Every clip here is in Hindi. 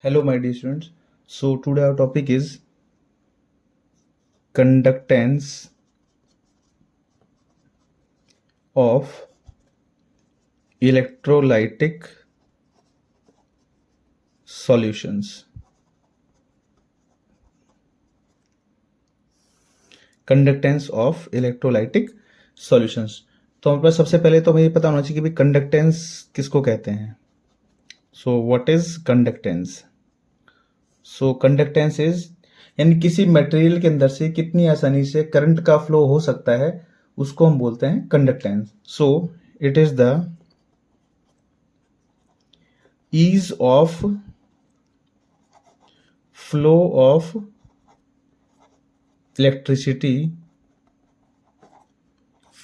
Hello, my dear students. So, today our topic is conductance of electrolytic solutions. Conductance of electrolytic solutions. तो हमारे पास सबसे पहले तो हमें ये पता होना चाहिए कि भाई कंडक्टेंस किसको कहते हैं। सो what is conductance? So conductance is यानी किसी मटेरियल के अंदर से कितनी आसानी से करंट का फ्लो हो सकता है, उसको हम बोलते हैं conductance. So it is the ease of flow of electricity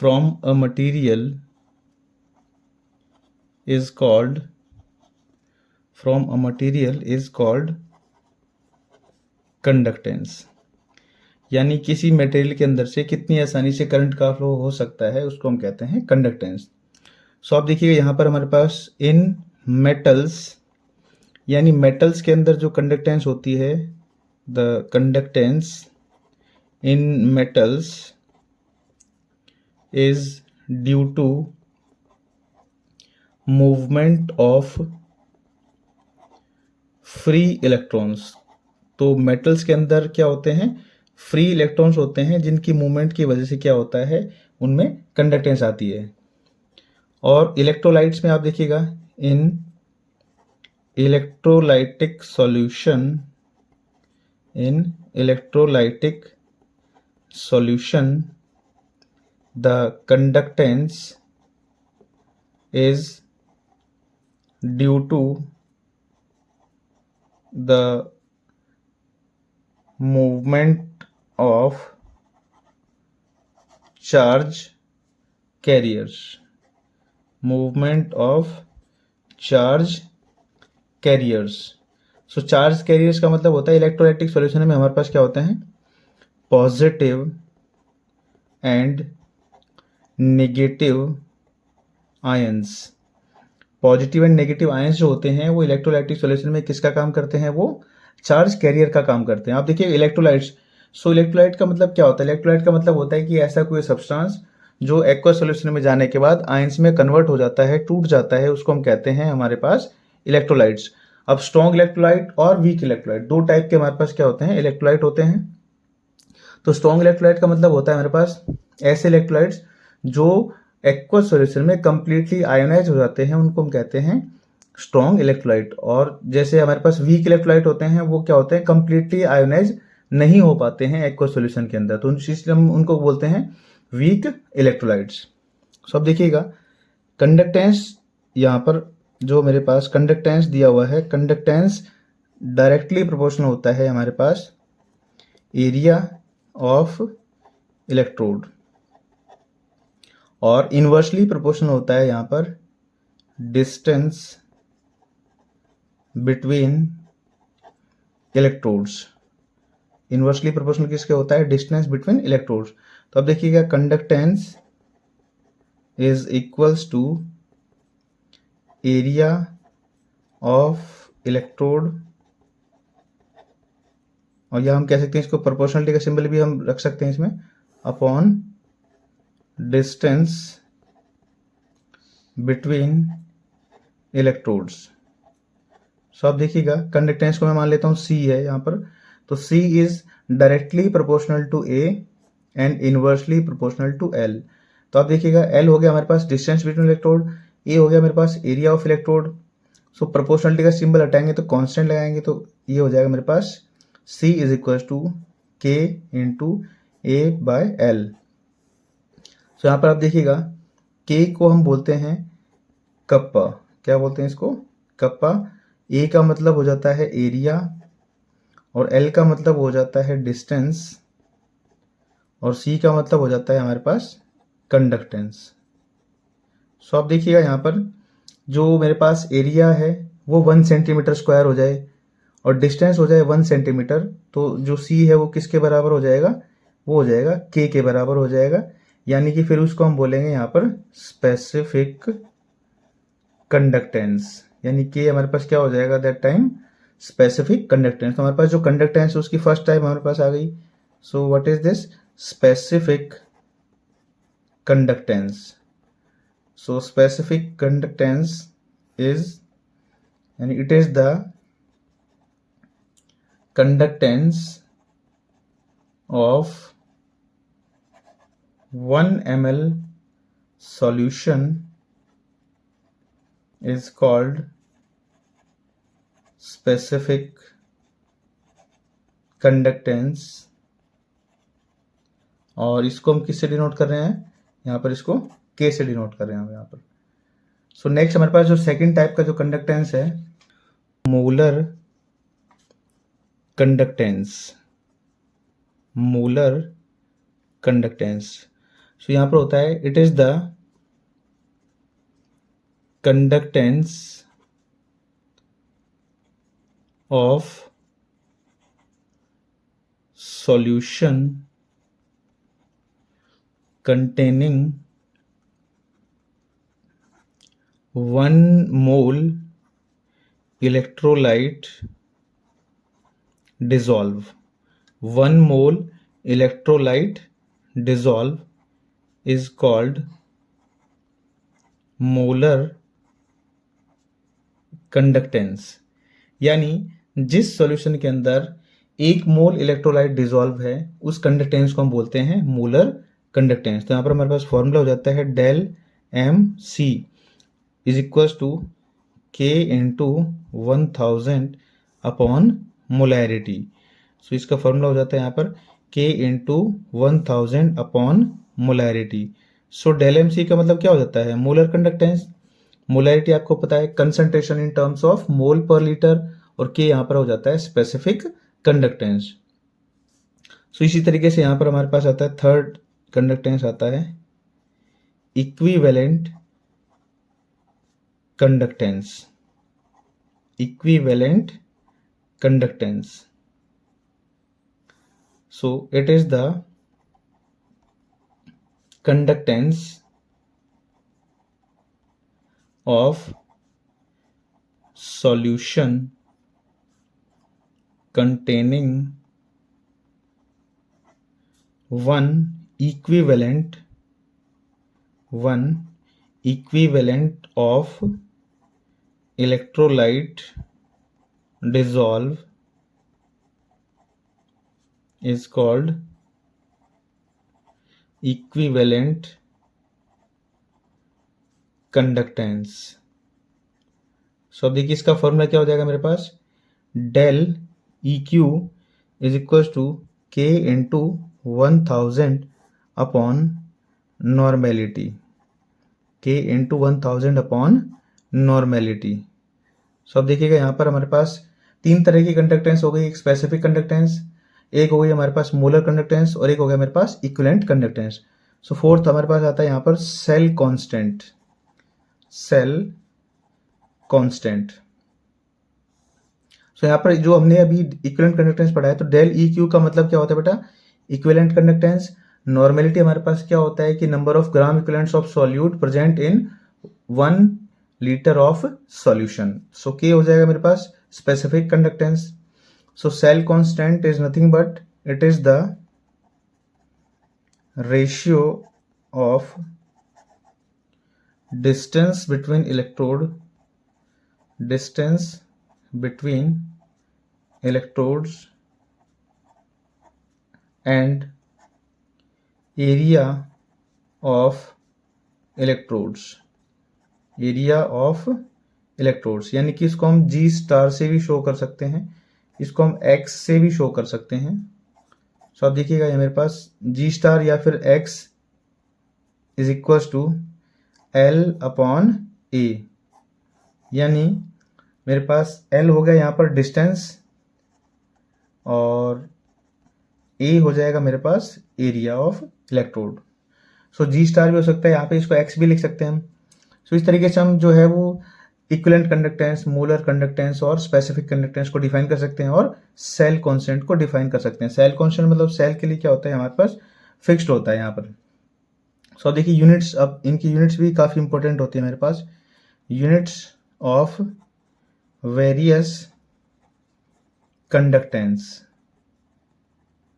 from a material is called conductance। यानी किसी मटेरियल के अंदर से कितनी आसानी से करंट का फ्लो हो सकता है, उसको हम कहते हैं कंडक्टेंस। सो आप देखिएगा यहाँ पर हमारे पास इन मेटल्स, यानी मेटल्स के अंदर जो कंडक्टेंस होती है, the conductance in metals is due to movement of free electrons। तो मेटल्स के अंदर क्या होते हैं? फ्री इलेक्ट्रॉन्स होते हैं, जिनकी मूवमेंट की वजह से क्या होता है, उनमें कंडक्टेंस आती है। और इलेक्ट्रोलाइट्स में आप देखिएगा, इन electrolytic solution the conductance is due to the movement of charge carriers। So charge carriers का मतलब होता है, इलेक्ट्रोलाइटिक सॉल्यूशन में हमारे पास क्या होते हैं, positive and negative ions. Positive and negative ions जो होते हैं वो इलेक्ट्रोलाइटिक सॉल्यूशन में किसका काम करते हैं, वो चार्ज कैरियर का काम करते हैं। आप देखिए इलेक्ट्रोलाइट्स। सो इलेक्ट्रोलाइट का मतलब क्या होता है? इलेक्ट्रोलाइट का मतलब होता है कि ऐसा कोई सब्सटेंस जो एक्वा सॉल्यूशन में जाने के बाद आयंस में कन्वर्ट हो जाता है, टूट जाता है, उसको हम कहते हैं हमारे पास इलेक्ट्रोलाइट्स। अब स्ट्रॉन्ग इलेक्ट्रोलाइट और वीक इलेक्ट्रोलाइट, दो टाइप के हमारे पास क्या होते हैं, इलेक्ट्रोलाइट होते हैं। तो स्ट्रॉन्ग इलेक्ट्रोलाइट का मतलब होता है हमारे पास ऐसे इलेक्ट्रोलाइट्स जो एक्वा सॉल्यूशन में कंप्लीटली आयोनाइज हो जाते हैं, उनको हम कहते हैं स्ट्रॉन्ग इलेक्ट्रोलाइट। और जैसे हमारे पास वीक इलेक्ट्रोलाइट होते हैं, वो क्या होते हैं, कंप्लीटली आयोनाइज नहीं हो पाते हैं एक्वा सॉल्यूशन के अंदर, तो इसलिए हम उनको बोलते हैं वीक इलेक्ट्रोलाइट्स। सो अब देखिएगा कंडक्टेंस, यहाँ पर जो मेरे पास कंडक्टेंस दिया हुआ है, कंडक्टेंस डायरेक्टली प्रोपोर्शनल होता है हमारे पास एरिया ऑफ इलेक्ट्रोड, और इनवर्सली प्रोपोर्शनल होता है यहाँ पर distance between electrodes. Inversely proportional किसके होता है, डिस्टेंस बिटवीन इलेक्ट्रोड्स। तो अब देखिएगा conductance is equals to area of electrode, और यह हम कह सकते हैं इसको प्रोपोर्शनलिटी का सिंबल भी हम रख सकते हैं इसमें, अपॉन डिस्टेंस बिटवीन इलेक्ट्रोड्स। सो आप देखिएगा कंडक्टेंस को मैं मान लेता हूं C है यहाँ पर, तो C is directly proportional to A and inversely proportional to L। तो आप देखिएगा L हो गया हमारे पास डिस्टेंस बिटवीन इलेक्ट्रोड, A हो गया मेरे पास area of electrode. So proportionality का सिंबल हटाएंगे तो कांस्टेंट लगाएंगे, तो ये हो जाएगा मेरे पास C is equal to K into A/L। तो यहाँ पर आप देखिएगा K को हम बोलते हैं कप्पा, क्या बोलते हैं इसको, कप्पा। A का मतलब हो जाता है एरिया, और L का मतलब हो जाता है डिस्टेंस, और C का मतलब हो जाता है हमारे पास कंडक्टेंस। सो आप देखिएगा यहाँ पर जो मेरे पास एरिया है वो 1 सेंटीमीटर स्क्वायर हो जाए, और डिस्टेंस हो जाए 1 सेंटीमीटर, तो जो C है वो किसके बराबर हो जाएगा, वो हो जाएगा K के बराबर हो जाएगा। यानी कि फिर उसको हम बोलेंगे यहाँ पर स्पेसिफिक कंडक्टेंस, यानी K हमारे पास क्या हो जाएगा दैट टाइम, स्पेसिफिक कंडक्टेंस। तो हमारे पास जो कंडक्टेंस है उसकी फर्स्ट टाइप हमारे पास आ गई। So what is this? Specific conductance. So specific conductance is, यानी it is the conductance of 1 ml solution is called specific conductance। और इसको हम किससे डिनोट कर रहे हैं? यहाँ पर इसको K से डिनोट कर रहे हैं हम यहाँ पर। सो नेक्स्ट हमारे पास जो सेकंड टाइप का जो कंडक्टेंस है, molar conductance. Molar conductance. So यहाँ पर होता है it is the conductance of solution containing 1 mole electrolyte dissolve। 1 mole electrolyte dissolve is called molar conductance। यानी जिस सॉल्यूशन के अंदर 1 मोल इलेक्ट्रोलाइट डिसॉल्व है उस कंडक्टेंस को हम बोलते हैं मोलर कंडक्टेंस। तो यहाँ पर हमारे पास फॉर्मूला हो जाता है del M C is equals to K into 1000 upon molarity. So इसका फॉर्मूला हो जाता है यहाँ पर K into 1000 upon molarity. So del M C का मतलब क्या हो जाता है? Molar conductance. मोलैरिटी आपको पता है concentration in terms of mole पर लीटर, और के यहाँ पर हो जाता है स्पेसिफिक कंडक्टेंस। सो इसी तरीके से यहाँ पर हमारे पास आता है थर्ड कंडक्टेंस आता है equivalent conductance. Equivalent conductance. So it is the conductance of solution containing 1 equivalent of electrolyte dissolve is called equivalent conductance. So अब देखिए इसका फॉर्मूला क्या हो जाएगा मेरे पास, del E Q is equal to K into 1000 upon normality. K into 1000 upon normality. So अब देखिएगा यहाँ पर हमारे पास 3 तरह की कंडक्टेंस हो गई। एक स्पेसिफिक कंडक्टेंस, एक हो गई हमारे पास मोलर कंडक्टेंस, और एक हो गया मेरे पास इक्विवेलेंट कंडक्टेंस। सो फोर्थ हमारे पास आता है यहाँ पर cell constant. Cell constant. So यहाँ पर जो हमने अभी इक्विवेलेंट कंडक्टेंस पढ़ा है, तो डेल ई क्यू का मतलब क्या होता है बेटा? Equivalent conductance. नॉर्मेलिटी हमारे पास क्या होता है कि number of gram equivalents of solute present in 1 litre of solution. So K हो जाएगा मेरे पास specific conductance. So cell constant is nothing but it is the ratio of distance between electrodes and area of electrodes। यानी कि इसको हम G स्टार से भी शो कर सकते हैं, इसको हम X से भी शो कर सकते हैं। सो आप देखिएगा ये मेरे पास G स्टार या फिर X is equal to L upon A। यानी मेरे पास L हो गया यहाँ पर डिस्टेंस, और A हो जाएगा मेरे पास area of electrode. So G star भी हो सकता है, यहाँ पे इसको X भी लिख सकते हैं हम। सो इस तरीके से हम जो है वो इक्विवेलेंट कंडक्टेंस, मोलर कंडक्टेंस और स्पेसिफिक कंडक्टेंस को डिफाइन कर सकते हैं, और सेल कांस्टेंट को डिफाइन कर सकते हैं। सेल कांस्टेंट मतलब सेल के लिए क्या होता है हमारे पास फिक्स्ड होता है यहाँ पर। सो देखिए यूनिट्स, अब इनकी यूनिट्स भी काफ़ी इंपॉर्टेंट होती है मेरे पास। Units of various conductance.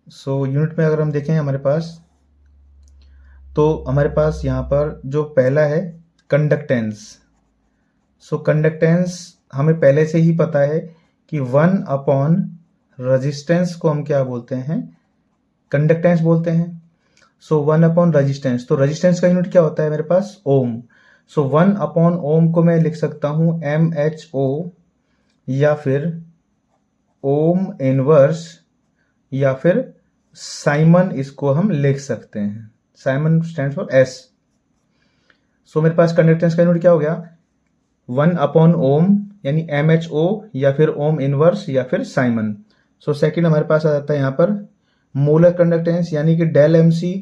So unit में अगर हम देखें हमारे पास, तो हमारे पास यहाँ पर जो पहला है कंडक्टेंस। सो कंडक्टेंस हमें पहले से ही पता है कि 1 अपॉन रेजिस्टेंस को हम क्या बोलते हैं, कंडक्टेंस बोलते हैं। सो 1 अपॉन रेजिस्टेंस, तो रेजिस्टेंस का यूनिट क्या होता है मेरे पास, ओम। सो 1 अपॉन ओम को मैं लिख सकता हूं MHO, या फिर ओम इनवर्स, या फिर साइमन इसको हम लिख सकते हैं। Simon stand for S। सो मेरे पास कंडक्टेंस का यूनिट क्या हो गया, 1 अपॉन ओम यानी MHO, या फिर ओम इनवर्स, या फिर साइमन। सो सेकंड हमारे पास आ जाता है यहाँ पर मोलर कंडक्टेंस यानी कि डेल MC।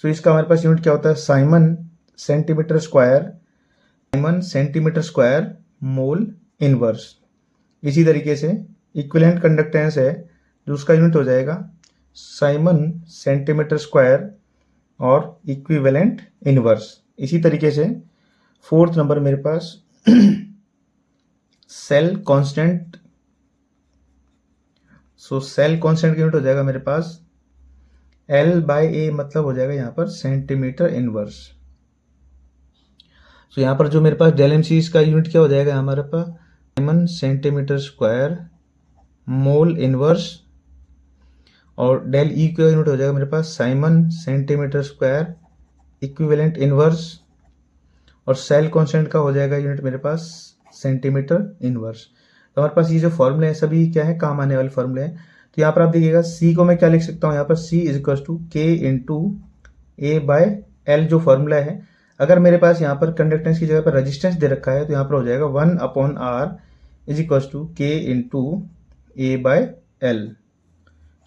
सो इसका हमारे पास यूनिट क्या होता है, Simon centimetre square, Simon centimetre square mole inverse. इसी तरीके से इक्विवेलेंट कंडक्टेंस है जो उसका यूनिट हो जाएगा साइमन सेंटीमीटर स्क्वायर और इक्विवेलेंट इनवर्स। इसी तरीके से फोर्थ नंबर मेरे पास सेल कांस्टेंट। सो सेल कांस्टेंट का यूनिट हो जाएगा मेरे पास L/A, मतलब हो जाएगा यहाँ पर सेंटीमीटर इनवर्स। सो यहाँ पर जो मेरे पास डेल MC का यूनिट क्या हो जाएगा हमारे पास, siemens centimetre square mole inverse, और डेल E का यूनिट हो जाएगा मेरे पास siemens centimetre square equivalent inverse, और सेल कांस्टेंट का हो जाएगा यूनिट मेरे पास सेंटीमीटर इनवर्स। तो हमारे पास ये जो फॉर्मूले हैं सभी क्या है, काम आने वाले फॉर्मूले हैं। तो यहाँ पर आप देखिएगा C को मैं क्या लिख सकता हूँ, यहाँ पर C = K × A/L जो फॉर्मूला है। अगर मेरे पास यहाँ पर कंडक्टेंस की जगह पर रेजिस्टेंस दे रखा है तो यहाँ पर हो जाएगा 1 अपॉन R = K × A/L।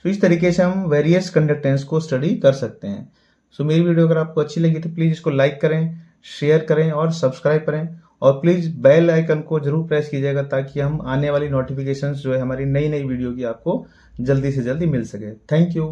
सो इस तरीके से हम वेरियस कंडक्टेंस को स्टडी कर सकते हैं। सो मेरी वीडियो अगर आपको अच्छी लगी तो प्लीज़ इसको लाइक करें, शेयर करें और सब्सक्राइब करें, और प्लीज़ बेल आइकन को जरूर प्रेस कीजिएगा ताकि हम आने वाली नोटिफिकेशंस जो है हमारी नई नई वीडियो की आपको जल्दी से जल्दी मिल सके। Thank you.